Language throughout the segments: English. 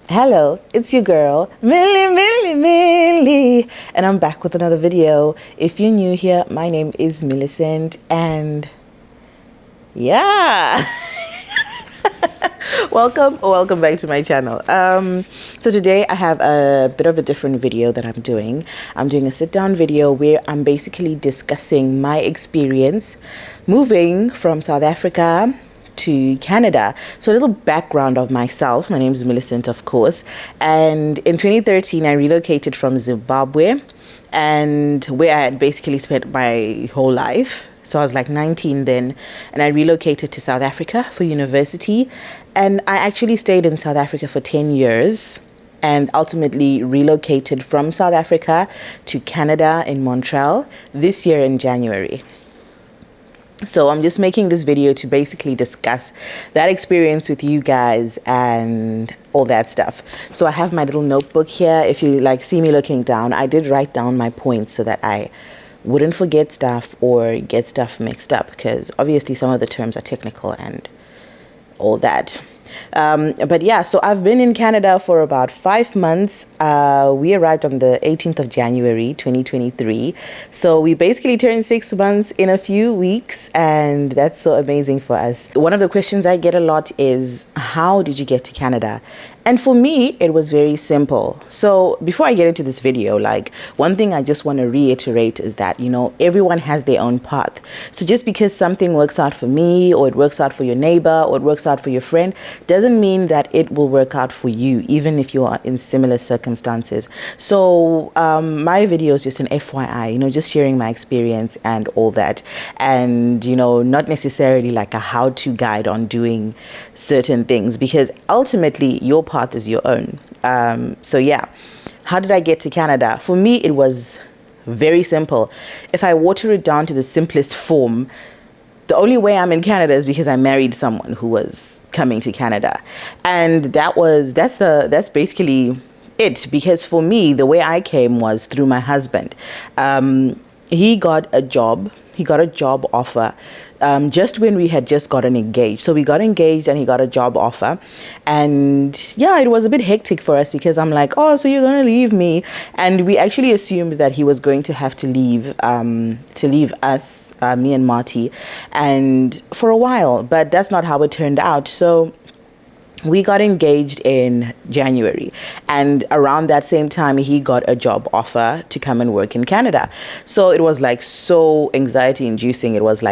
Hello, it's your girl, Millie, and I'm back with another video. If you're new here, my name is Millicent, and yeah, welcome back to my channel. So today I have a bit of a different video that I'm doing. I'm doing a sit-down video where I'm basically discussing my experience moving from South Africa to Canada. So a little background of myself. My name is Millicent, of course, and in 2013 I relocated from Zimbabwe, and where I had basically spent my whole life. So I was like 19 then, and I relocated to South Africa for university, and I actually stayed in South Africa for 10 years and ultimately relocated from South Africa to Canada in Montreal this year in January. So I'm just making this video to basically discuss that experience with you guys and all that stuff. So I have my little notebook here. If you see me looking down, I did write down my points so that I wouldn't forget stuff or get stuff mixed up, because obviously some of the terms are technical and all that. But yeah, so I've been in Canada for about 5 months. We arrived on the 18th of January 2023, so we basically turned 6 months in a few weeks, and that's so amazing for us. One of the questions I get a lot is, how did you get to Canada? And for me, it was very simple. So before I get into this video, one thing I just want to reiterate is that, everyone has their own path. So just because something works out for me, or it works out for your neighbor, or it works out for your friend, doesn't mean that it will work out for you, even if you are in similar circumstances. So my video is just an FYI, just sharing my experience and all that. And, not necessarily like a how-to guide on doing certain things, because ultimately your path is your own. So yeah, how did I get to Canada? For me, it was very simple. If I water it down to the simplest form, the only way I'm in Canada is because I married someone who was coming to Canada, and that's basically it. Because for me, the way I came was through my husband. He got a job offer just when we had just gotten engaged. So we got engaged and he got a job offer, and yeah, it was a bit hectic for us, because I'm like, oh, so you're gonna leave me? And we actually assumed that he was going to have to leave us, me and Marty, and for a while, but that's not how it turned out. So we got engaged in January, and around that same time he got a job offer to come and work in Canada. So it was so anxiety inducing. It was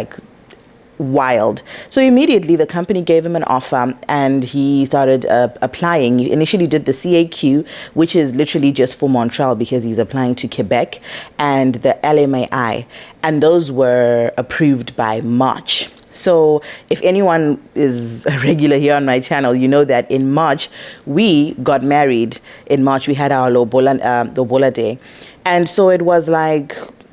wild. So immediately the company gave him an offer, and he started applying. He initially did the CAQ, which is literally just for Montreal, because he's applying to Quebec, and the LMAI, and those were approved by March. So if anyone is a regular here on my channel, you know that in March we got married. In March we had our Lobola Day, and so it was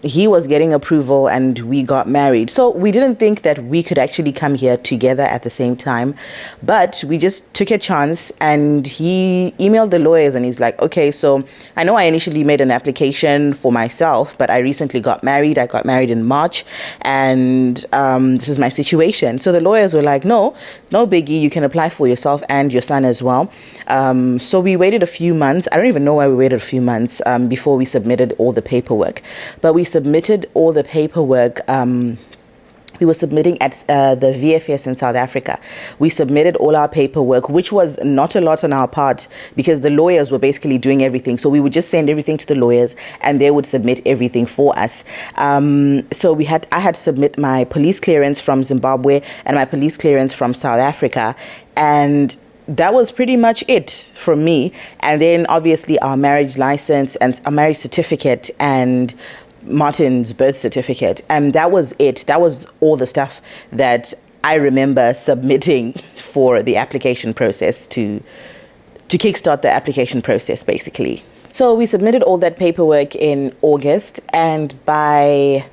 he was getting approval and we got married. So we didn't think that we could actually come here together at the same time, but we just took a chance, and he emailed the lawyers and he's like, okay, so I know I initially made an application for myself, but I recently got married. I got married in March, and this is my situation. So the lawyers were like, no biggie, you can apply for yourself and your son as well. So we waited a few months. I don't even know why we waited a few months before we submitted all the paperwork, but we submitted all the paperwork. We were submitting at the VFS in South Africa. We submitted all our paperwork, which was not a lot on our part, because the lawyers were basically doing everything. So we would just send everything to the lawyers and they would submit everything for us. So I had to submit my police clearance from Zimbabwe and my police clearance from South Africa, and that was pretty much it for me. And then obviously our marriage license and a marriage certificate and Martin's birth certificate, and that was it. That was all the stuff that I remember submitting for the application process, to kickstart the application process basically. So we submitted all that paperwork in August, and by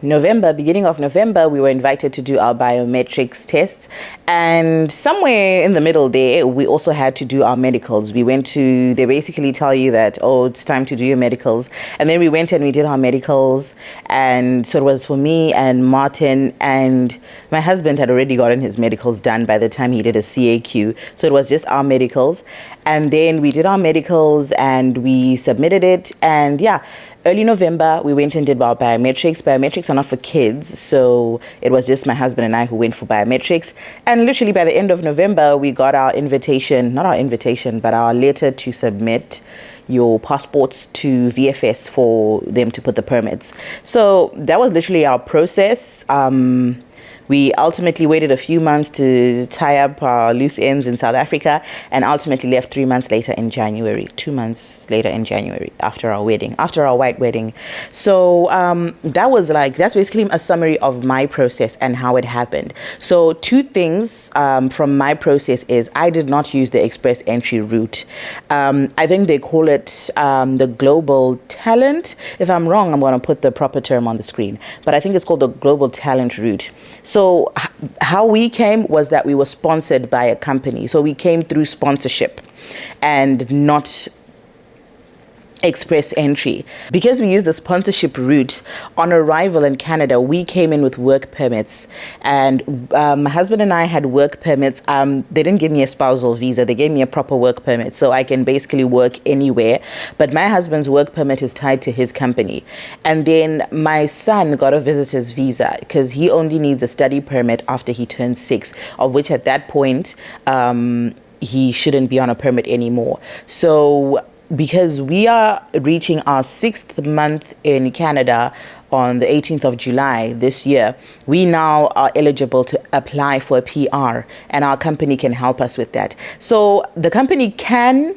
November, beginning of November, we were invited to do our biometrics tests, and somewhere in the middle there, we also had to do our medicals. We went to, they basically tell you that, oh, it's time to do your medicals, and then we went and we did our medicals, and so it was for me and Martin, and my husband had already gotten his medicals done by the time he did a CAQ, so it was just our medicals, and then we did our medicals and we submitted it, and yeah, early November, we went and did our biometrics. Biometrics are not for kids, so it was just my husband and I who went for biometrics. And literally by the end of November, we got our invitation, not our invitation, but our letter to submit your passports to VFS for them to put the permits. So that was literally our process. We ultimately waited a few months to tie up our loose ends in South Africa, and ultimately left 3 months later in January, 2 months later in January, after our wedding, after our white wedding. So that's basically a summary of my process and how it happened. So 2 things from my process is I did not use the express entry route. I think they call it the global talent. If I'm wrong, I'm going to put the proper term on the screen, but I think it's called the global talent route. So how we came was that we were sponsored by a company. So we came through sponsorship and not express entry. Because we used the sponsorship route, on arrival in Canada, we came in with work permits, and my husband and I had work permits. They didn't give me a spousal visa, they gave me a proper work permit, so I can basically work anywhere, but my husband's work permit is tied to his company. And then my son got a visitor's visa because he only needs a study permit after he turns 6, of which at that point he shouldn't be on a permit anymore. So because we are reaching our 6th month in Canada on the 18th of July this year, we now are eligible to apply for a PR, and our company can help us with that. So the company can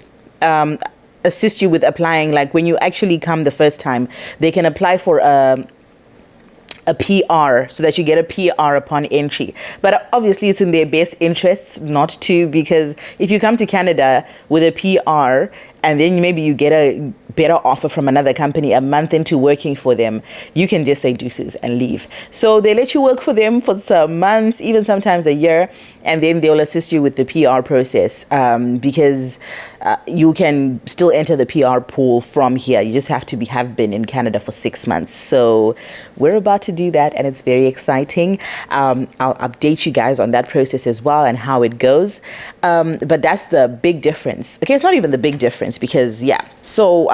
assist you with applying. Like when you actually come the first time, they can apply for a PR so that you get a PR upon entry. But obviously it's in their best interests not to, because if you come to Canada with a PR and then maybe you get a better offer from another company a month into working for them, you can just say deuces and leave. So they let you work for them for some months, even sometimes a year, and then they'll assist you with the PR process, because you can still enter the PR pool from here. You just have to have been in Canada for 6 months. So we're about to do that, and it's very exciting. I'll update you guys on that process as well and how it goes. But that's the big difference. Okay, it's not even the big difference because, yeah. So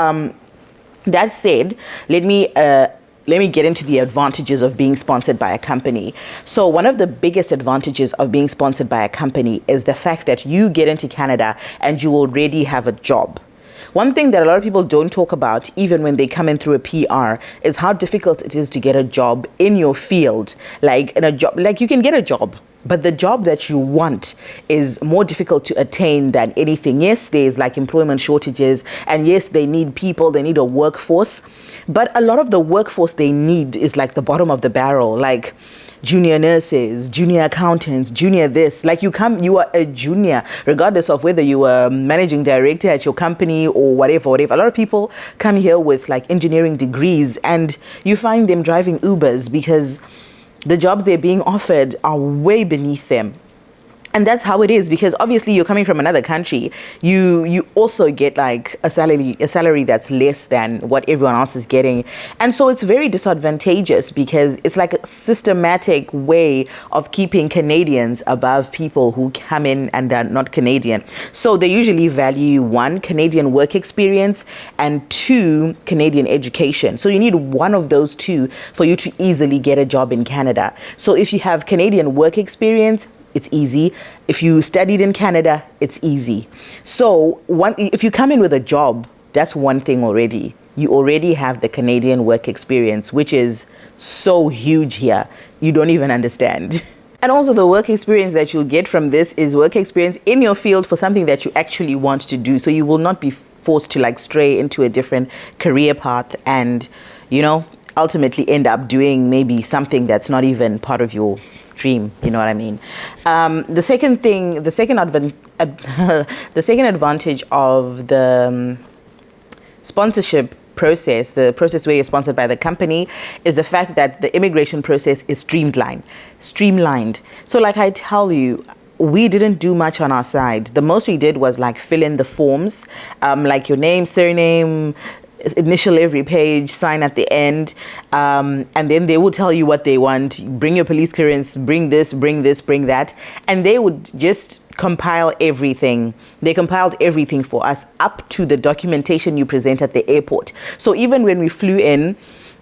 that said, let me get into the advantages of being sponsored by a company. So one of the biggest advantages of being sponsored by a company is the fact that you get into Canada and you already have a job. One thing that a lot of people don't talk about, even when they come in through a PR, is how difficult it is to get a job in your field. Like in a job, like you can get a job, but the job that you want is more difficult to attain than anything. Yes, there's like employment shortages, and yes, they need people, they need a workforce, but a lot of the workforce they need is like the bottom of the barrel, like junior nurses, junior accountants, junior this. Like you are a junior, regardless of whether you are managing director at your company or whatever. A lot of people come here with like engineering degrees, and you find them driving Ubers because the jobs they're being offered are way beneath them. And that's how it is, because obviously you're coming from another country. You also get like a salary that's less than what everyone else is getting. And so it's very disadvantageous because it's like a systematic way of keeping Canadians above people who come in and are not Canadian. So they usually value 1, Canadian work experience, and 2, Canadian education. So you need one of those 2 for you to easily get a job in Canada. So if you have Canadian work experience, it's easy. If you studied in Canada, it's easy. So if you come in with a job, that's one thing already. You already have the Canadian work experience, which is so huge here. You don't even understand. And also the work experience that you'll get from this is work experience in your field for something that you actually want to do. So you will not be forced to like stray into a different career path and, ultimately end up doing maybe something that's not even part of your dream, you know what I mean? The second advantage of the sponsorship process, the process where you're sponsored by the company, is the fact that the immigration process is streamlined. So like I tell you, we didn't do much on our side. The most we did was like fill in the forms, like your name, surname, initial every page, sign at the end, and then they will tell you what they want. Bring your police clearance, bring this, bring that, and they would just compile everything. They compiled everything for us up to the documentation you present at the airport. So even when we flew in,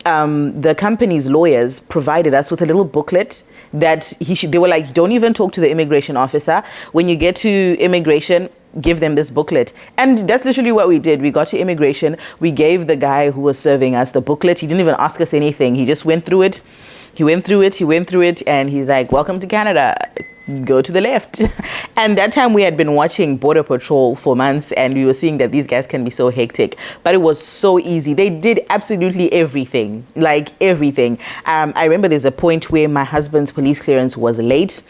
the company's lawyers provided us with a little booklet that they were like, don't even talk to the immigration officer. When you get to immigration, give them this booklet. And that's literally what we did. We got to immigration. We gave the guy who was serving us the booklet. He didn't even ask us anything. He just went through it. He went through it. And he's like, welcome to Canada. Go to the left. And that time we had been watching Border Patrol for months, and we were seeing that these guys can be so hectic, but it was so easy. They did absolutely everything, like everything. I remember there's a point where my husband's police clearance was late,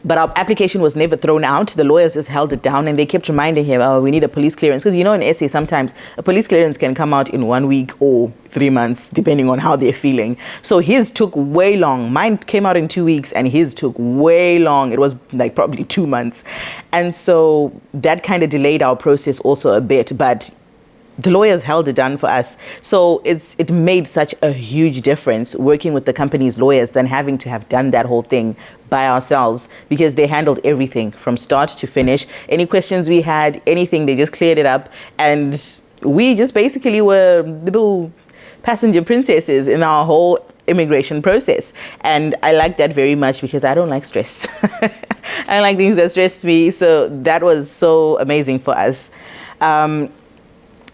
but our application was never thrown out. The lawyers just held it down, and they kept reminding him, oh, we need a police clearance. Because, you know, in SA, sometimes a police clearance can come out in 1 week or 3 months, depending on how they're feeling. So his took way long. Mine came out in 2 weeks, and his took way long. It was like probably 2 months. And so that kind of delayed our process also a bit. But the lawyers held it down for us. So it made such a huge difference working with the company's lawyers than having to have done that whole thing by ourselves, because they handled everything from start to finish. Any questions we had, anything, they just cleared it up. And we just basically were little passenger princesses in our whole immigration process. And I like that very much because I don't like stress. I don't like things that stress me. So that was so amazing for us.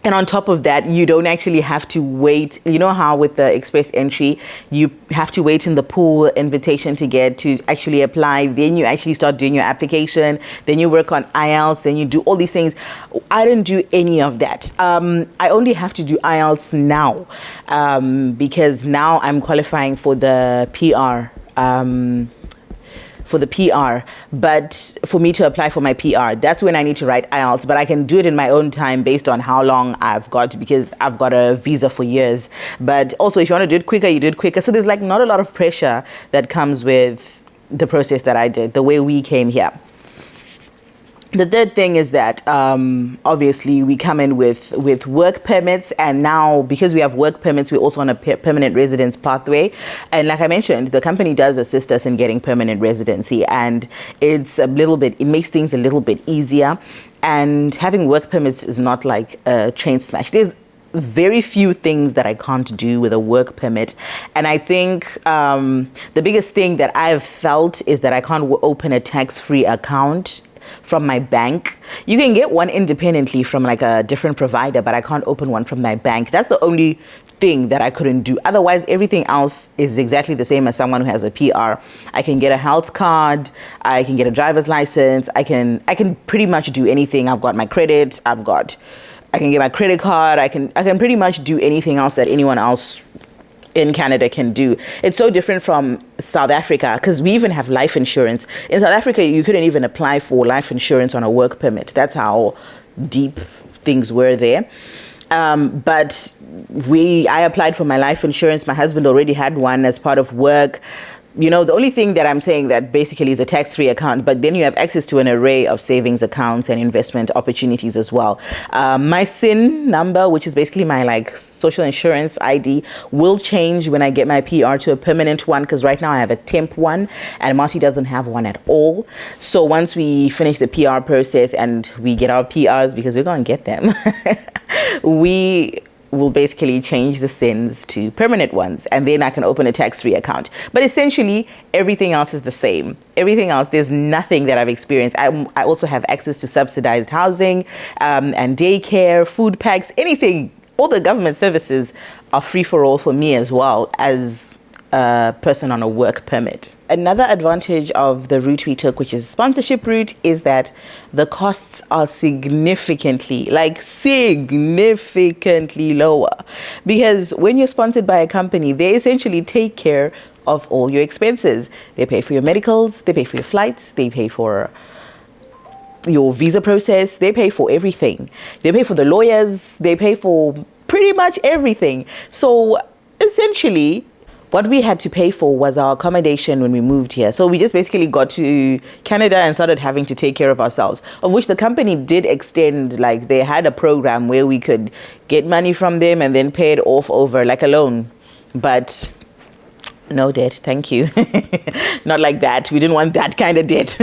And on top of that, you don't actually have to wait. You know how with the express entry, you have to wait in the pool invitation to get to actually apply. Then you actually start doing your application. Then you work on IELTS. Then you do all these things. I didn't do any of that. I only have to do IELTS now because now I'm qualifying for the PR. But for me to apply for my PR, that's when I need to write IELTS, but I can do it in my own time based on how long I've got, because I've got a visa for years. But also, if you want to do it quicker, you do it quicker. So there's like not a lot of pressure that comes with the process that I did, the way we came here. The third thing is that obviously we come in with work permits, and now because we have work permits, we're also on a permanent residence pathway. And like I mentioned, the company does assist us in getting permanent residency, and it makes things a little bit easier. And having work permits is not like a train smash. There's very few things that I can't do with a work permit. And I think the biggest thing that I've felt is that I can't open a tax-free account from my bank. You can get one independently from like a different provider, but I can't open one from my bank. That's the only thing that I couldn't do. Otherwise, everything else is exactly the same as someone who has a PR. I can get a health card, I can get a driver's license, I can pretty much do anything. I've got my credit, I can get my credit card, I can pretty much do anything else that anyone else in Canada can do. It's so different from South Africa, because we even have life insurance. In South Africa, you couldn't even apply for life insurance on a work permit. That's how deep things were there. But I applied for my life insurance. My husband already had one as part of work. You know, the only thing that I'm saying that basically is a tax-free account, but then you have access to an array of savings accounts and investment opportunities as well. My SIN number, which is basically my like social insurance ID, will change when I get my PR to a permanent one, because right now I have a temp one and Marty doesn't have one at all. So once we finish the PR process and we get our PRs, because we're going to get them, we will basically change the SINs to permanent ones, and then I can open a tax-free account. But essentially, everything else is the same. Everything else, there's nothing that I've experienced. I also have access to subsidized housing and daycare, food packs, anything. All the government services are free for all for me as well as a person on a work permit. Another advantage of the route we took, which is sponsorship route, is that the costs are significantly lower, because when you're sponsored by a company, they essentially take care of all your expenses. They pay for your medicals, they pay for your flights, they pay for your visa process, they pay for everything. They pay for the lawyers, they pay for pretty much everything. So essentially, what we had to pay for was our accommodation when we moved here. So we just basically got to Canada and started having to take care of ourselves, of which the company did extend, like they had a program where we could get money from them and then pay it off over like a loan. But no debt, thank you. Not like that. We didn't want that kind of debt.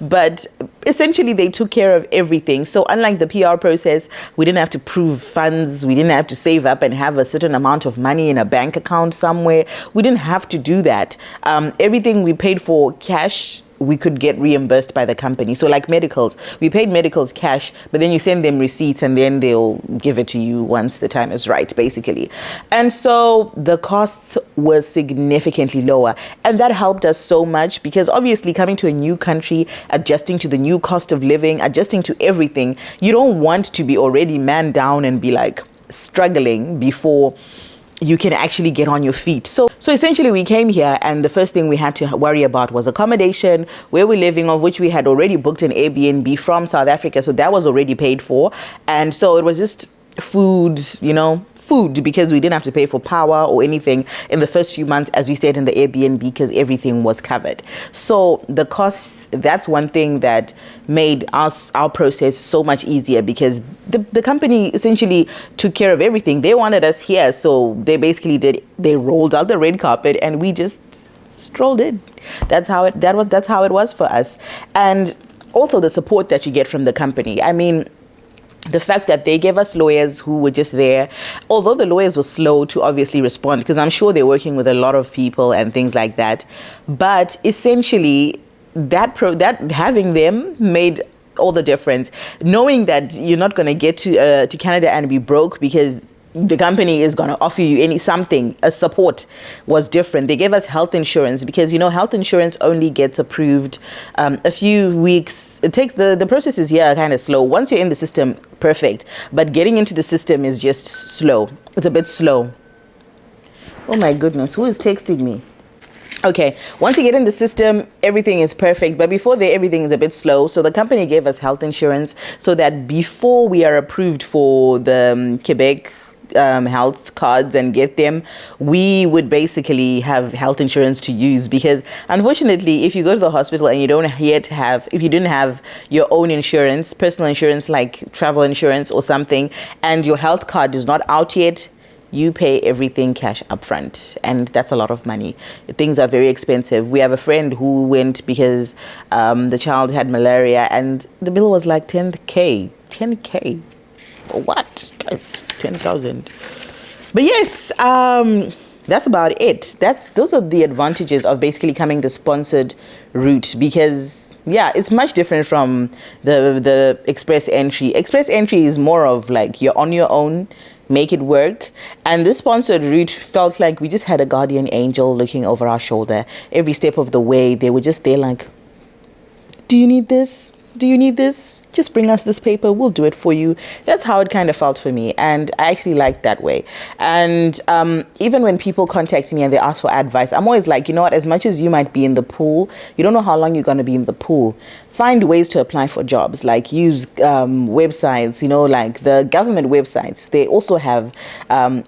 But essentially, they took care of everything. So unlike the PR process, we didn't have to prove funds. We didn't have to save up and have a certain amount of money in a bank account somewhere. We didn't have to do that. Everything we paid for cash, we could get reimbursed by the company. So like medicals, we paid medicals cash, but then you send them receipts and then they'll give it to you once the time is right, basically. And so the costs were significantly lower. And that helped us so much because obviously coming to a new country, adjusting to the new cost of living, adjusting to everything, you don't want to be already man down and be like struggling before you can actually get on your feet. So essentially we came here and the first thing we had to worry about was accommodation, where we're living, of which we had already booked an Airbnb from South Africa. So that was already paid for. And so it was just food, food, because we didn't have to pay for power or anything in the first few months as we stayed in the Airbnb because everything was covered. So the costs, that's one thing that made our process so much easier because the company essentially took care of everything. They wanted us here, so they basically they rolled out the red carpet and we just strolled in. That's how it was for us. And also the support that you get from the company. I mean, the fact that they gave us lawyers who were just there, although the lawyers were slow to obviously respond, because I'm sure they're working with a lot of people and things like that. But essentially, that having them made all the difference. Knowing that you're not going to get to Canada and be broke because the company is going to offer you a support was different. They gave us health insurance because, health insurance only gets approved a few weeks. It takes the process is here kind of slow. Once you're in the system, perfect. But getting into the system is just slow. It's a bit slow. Oh my goodness, who is texting me? Okay, once you get in the system, everything is perfect. But before there, everything is a bit slow. So the company gave us health insurance so that before we are approved for the Quebec health cards and get them, we would basically have health insurance to use because unfortunately, if you go to the hospital and you if you didn't have your own insurance, personal insurance like travel insurance or something, and your health card is not out yet, you pay everything cash upfront, and that's a lot of money. Things are very expensive. We have a friend who went because the child had malaria, and the bill was like 10K. For what? Guys, 10,000. But yes, that's about it. Those are the advantages of basically coming the sponsored route because it's much different from the express entry. Express entry is more of like you're on your own, make it work. And this sponsored route felt like we just had a guardian angel looking over our shoulder every step of the way. They were just there like, do you need this? Do you need this? Just bring us this paper. We'll do it for you. That's how it kind of felt for me. And I actually liked that way. And even when people contact me and they ask for advice, I'm always like, you know what? As much as you might be in the pool, you don't know how long you're going to be in the pool. Find ways to apply for jobs, like use websites, like the government websites. They also have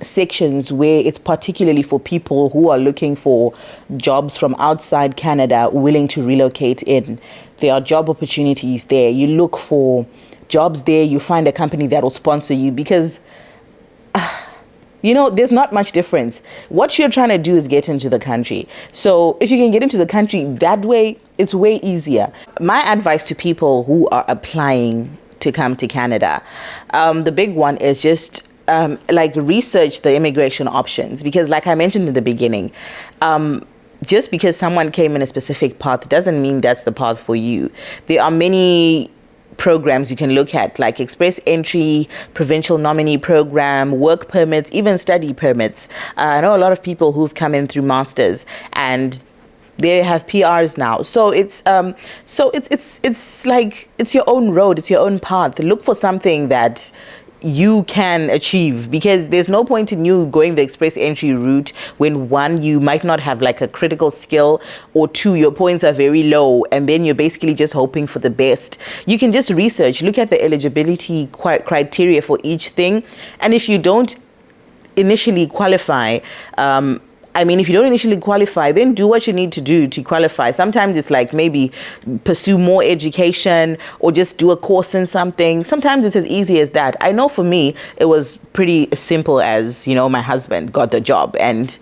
sections where it's particularly for people who are looking for jobs from outside Canada, willing to relocate in. There are job opportunities there. You look for jobs there. You find a company that will sponsor you because, there's not much difference. What you're trying to do is get into the country. So if you can get into the country that way, it's way easier. My advice to people who are applying to come to Canada, the big one is just research the immigration options because like I mentioned in the beginning, just because someone came in a specific path doesn't mean that's the path for you. There are many programs you can look at, like express entry, provincial nominee program, work permits, even study permits. I know a lot of people who've come in through masters and they have PRs now. So it's like it's your own road, it's your own path. Look for something that you can achieve, because there's no point in you going the express entry route when, one, you might not have like a critical skill, or two, your points are very low, and then you're basically just hoping for the best. You can just research, look at the eligibility criteria for each thing, and if you don't initially qualify, if you don't initially qualify, then do what you need to do to qualify. Sometimes it's like maybe pursue more education or just do a course in something. Sometimes it's as easy as that. I know for me, it was pretty simple as, my husband got the job and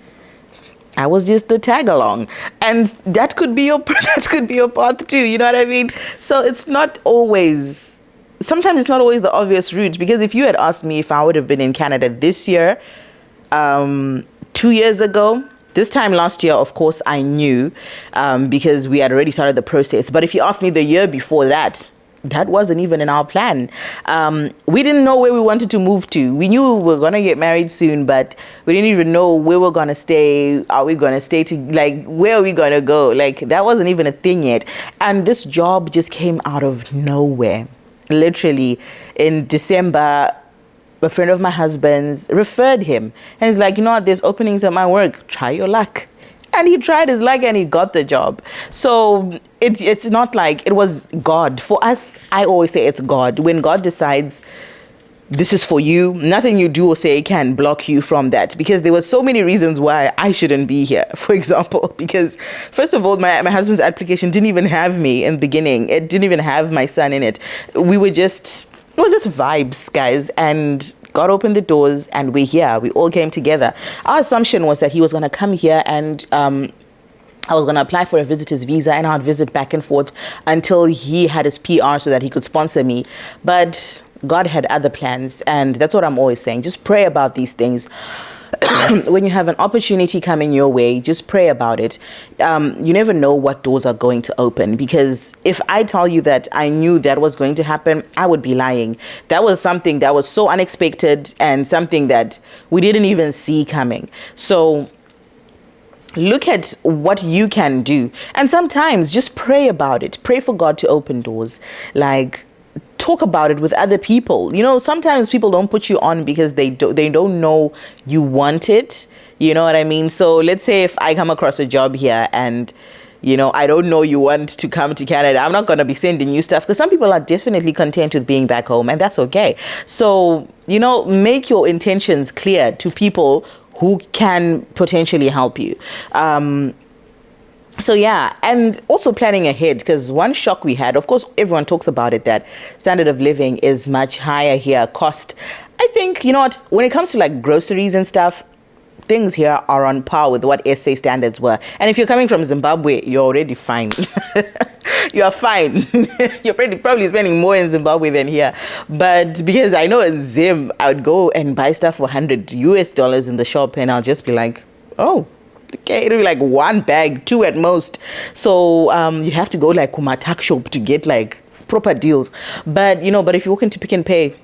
I was just the tag along, and that could be your path too. You know what I mean? So it's not always. Sometimes it's not always the obvious route, because if you had asked me if I would have been in Canada this year, 2 years ago, this time last year, of course, I knew, because we had already started the process. But if you asked me the year before that, that wasn't even in our plan. We didn't know where we wanted to move to. We knew we were going to get married soon, but we didn't even know where we're going to stay. Are we going to stay where are we going to go? Like, that wasn't even a thing yet. And this job just came out of nowhere. Literally, in December, a friend of my husband's referred him, and he's like, there's openings at my work, try your luck. And he tried his luck and he got the job. So it's not like it was God. For us, I always say it's God. When God decides this is for you, nothing you do or say can block you from that, because there were so many reasons why I shouldn't be here. For example, because first of all, my husband's application didn't even have me in the beginning. It didn't even have my son in it. It was just vibes, guys, and God opened the doors and we're here. We all came together. Our assumption was that he was going to come here and I was going to apply for a visitor's visa, and I'd visit back and forth until he had his PR so that he could sponsor me. But God had other plans, and that's what I'm always saying. Just pray about these things. When you have an opportunity coming your way, just pray about it. You never know what doors are going to open, because if I tell you that I knew that was going to happen, I would be lying. That was something that was so unexpected and something that we didn't even see coming. So look at what you can do, and sometimes just pray about it. Pray for God to open doors. Like, talk about it with other people. Sometimes people don't put you on because they don't know you want it. You know what I mean? So let's say if I come across a job here and I don't know you want to come to Canada, I'm not going to be sending you stuff, because some people are definitely content with being back home, and that's okay. So make your intentions clear to people who can potentially help you. So yeah, and also planning ahead, because one shock we had, of course, everyone talks about it, that standard of living is much higher here. Cost, I think, when it comes to like groceries and stuff, things here are on par with what SA standards were. And if you're coming from Zimbabwe, you're already fine. You are fine. You're probably spending more in Zimbabwe than here. But because I know in Zim, I would go and buy stuff for $100 in the shop, and I'll just be like, oh, okay, it'll be like one bag, two at most. So you have to go like Kumatak shop to get like proper deals. But but if you walk into Pick and Pay,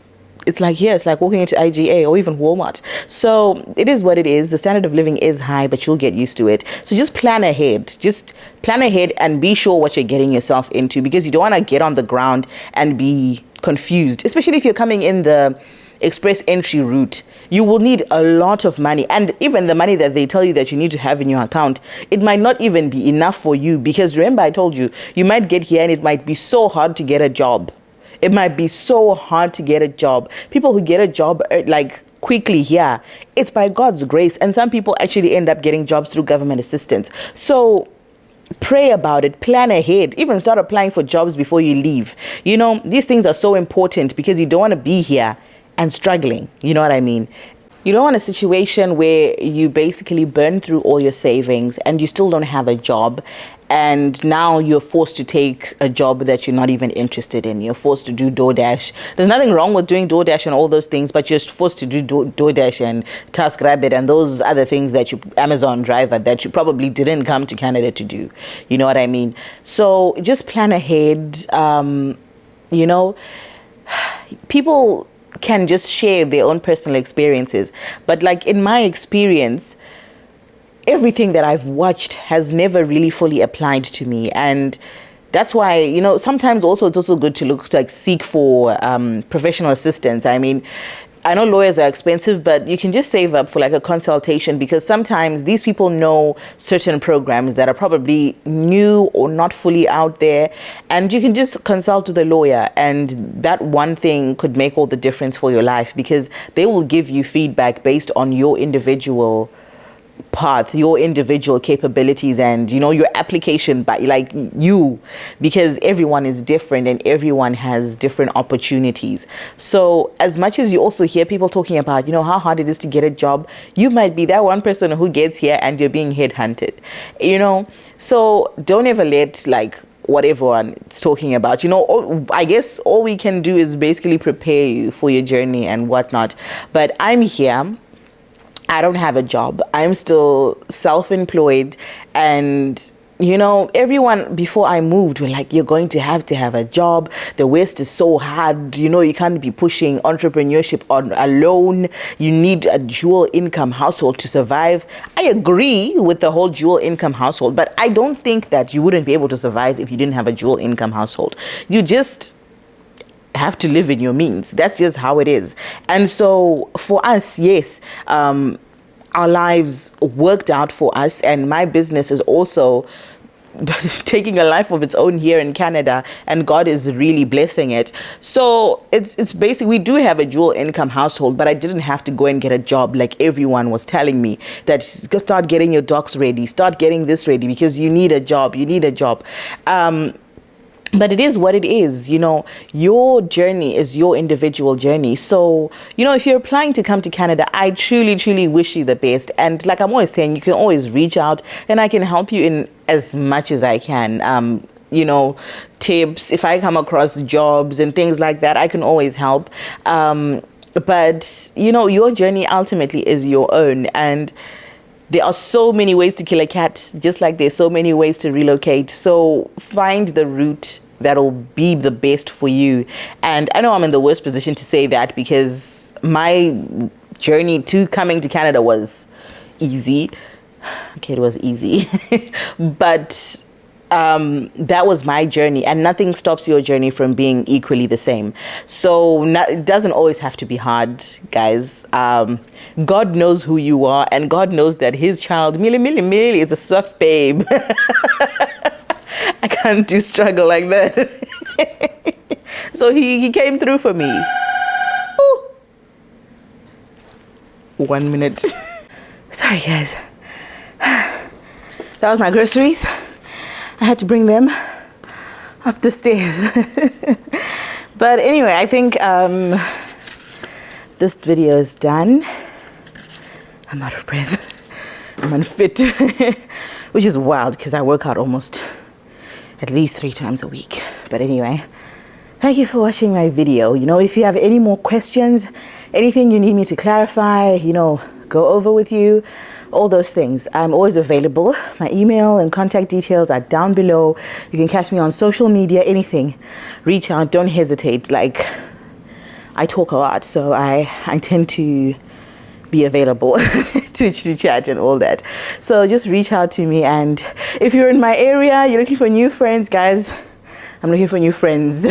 it's like walking into IGA or even Walmart. So it is what it is. The standard of living is high, but you'll get used to it. So just plan ahead. Just plan ahead and be sure what you're getting yourself into, because you don't want to get on the ground and be confused, especially if you're coming in the express entry route. You will need a lot of money, and even the money that they tell you that you need to have in your account, it might not even be enough for you, because remember I told you, you might get here and it might be so hard to get a job. It might be so hard to get a job. People who get a job like quickly here, it's by God's grace, and some people actually end up getting jobs through government assistance. So pray about it, plan ahead, even start applying for jobs before you leave. These things are so important, because you don't want to be here and struggling. You know what I mean? You don't want a situation where you basically burn through all your savings and you still don't have a job, and now you're forced to take a job that you're not even interested in. You're forced to do DoorDash. There's nothing wrong with doing DoorDash and all those things, but you're forced to do DoorDash and TaskRabbit and those other things that Amazon driver that you probably didn't come to Canada to do. You know what I mean? So just plan ahead. People can just share their own personal experiences, but like in my experience, everything that I've watched has never really fully applied to me. And That's why, you know, sometimes also it's also good to seek for professional assistance. I mean, I know lawyers are expensive, but you can just save up for like a consultation, because sometimes these people know certain programs that are probably new or not fully out there, and you can just consult with a lawyer, and that one thing could make all the difference for your life, because they will give you feedback based on your individual path, your individual capabilities, and, you know, your application, by like you, because everyone is different and everyone has different opportunities. So as much as you also hear people talking about, you know, how hard it is to get a job, you might be that one person who gets here and you're being headhunted, you know. So don't ever let like what everyone's talking about, you know. I guess all we can do is basically prepare you for your journey and whatnot. But I'm here, I don't have a job. I'm still self-employed, and, you know, everyone before I moved were like, you're going to have a job. The West is so hard. You know, you can't be pushing entrepreneurship on alone. You need a dual income household to survive. I agree with the whole dual income household, but I don't think that you wouldn't be able to survive if you didn't have a dual income household. You just have to live in your means. That's just how it is. And so for us, yes, our lives worked out for us, and my business is also taking a life of its own here in Canada, and God is really blessing it. So it's basically, we do have a dual income household, but I didn't have to go and get a job like everyone was telling me that start getting your docs ready, start getting this ready, because you need a job. But it is what it is, you know. Your journey is your individual journey. So, you know, if you're applying to come to Canada, I truly, truly wish you the best. And like I'm always saying, you can always reach out and I can help you in as much as I can. You know, tips, if I come across jobs and things like that, I can always help. But, you know, your journey ultimately is your own. And there are so many ways to kill a cat, just like there's so many ways to relocate. So find the route that'll be the best for you. And I know I'm in the worst position to say that, because my journey to coming to Canada was easy. Okay, it was easy. But that was my journey, and nothing stops your journey from being equally the same. So it doesn't always have to be hard, guys. God knows who you are, and God knows that his child, Millie, is a soft babe. I can't do struggle like that. So he came through for me. Ooh. 1 minute. Sorry, guys. That was my groceries. I had to bring them up the stairs. But anyway, I think this video is done. I'm out of breath. I'm unfit. Which is wild, because I work out almost at least 3 times a week. But anyway, thank you for watching my video. You know, if you have any more questions, anything you need me to clarify, you know, go over with you, all those things, I'm always available. My email and contact details are down below. You can catch me on social media, anything. Reach out, don't hesitate. Like, I talk a lot, so I tend to be available to chat and all that. So just reach out to me. And if you're in my area, you're looking for new friends, guys, I'm looking for new friends.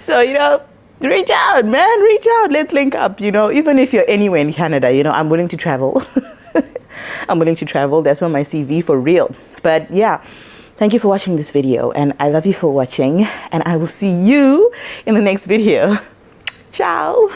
So, you know, reach out, man, reach out. Let's link up, you know, even if you're anywhere in Canada, you know, I'm willing to travel. I'm willing to travel. That's on my CV for real. But yeah, thank you for watching this video, and I love you for watching, and I will see you in the next video. Ciao.